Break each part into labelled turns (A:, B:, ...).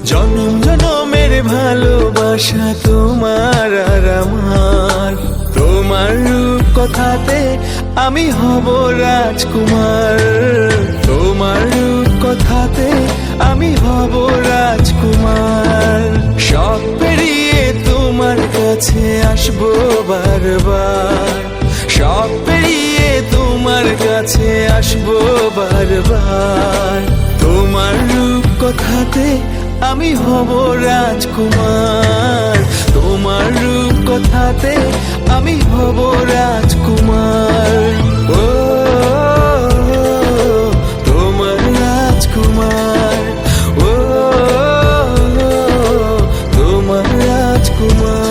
A: জনম জনমের ভালোবাসা তোমার আর আমার, তোমার রূপ কথাতে আমি হব রাজকুমার, তোমার রূপ কথাতে আমি হব রাজকুমার। সব পেরিয়ে তোমার কাছে আসবো বারবার, সব পেরিয়ে তোমার কাছে আসবো বারবার। তোমার রূপ কথাতে আমি হব রাজকুমার, তোমার রূপ কথাতে আমি হব রাজকুমার। ও তোমার রাজকুমার, ও তোমার রাজকুমার।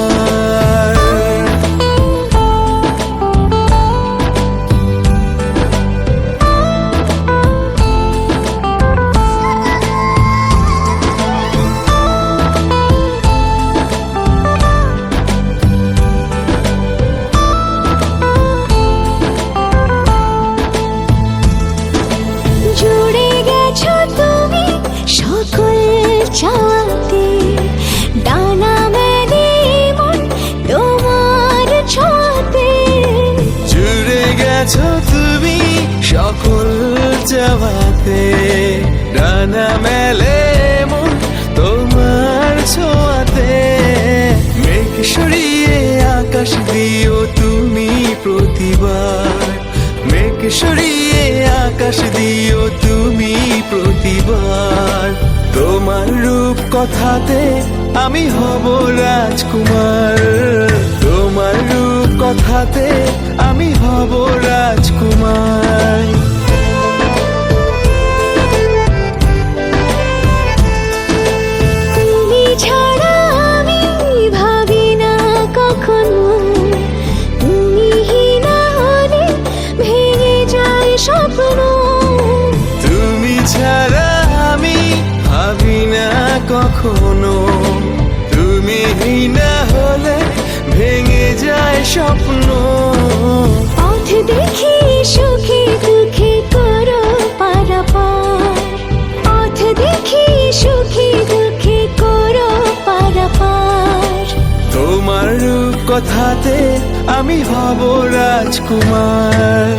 B: চাওয়াতে ডানা মেলে মন তোমার ছোঁয়াতে,
A: জুড়ে গেছো তুমি সকল চাওয়াতে, ডানা মেলে মন তোমার ছোঁয়াতে। মেঘ সরিয়ে আকাশ দিও তুমি প্রতিবার, মেঘ সরিয়ে আকাশ দিও তুমি প্রতিবার। তোমার রূপ কথাতে আমি হব রাজকুমার, তোমার রূপ কথাতে আমি হব রাজকুমার।
B: তুমি ছাড়া আমি ভাবি না কখনো, তুমি না হলে ভেঙে যায় স্বপ্ন।
A: তুমি ছাড়া আমি ভাবি না কখনো, তুমি না হলে ভেঙে যায় স্বপ্ন।
B: পথ দেখি সুখে দুঃখে করো পারাপার, পথ দেখি সুখে দুঃখে করো পারাপার।
A: তোমার রূপ কথাতে আমি হব রাজকুমার,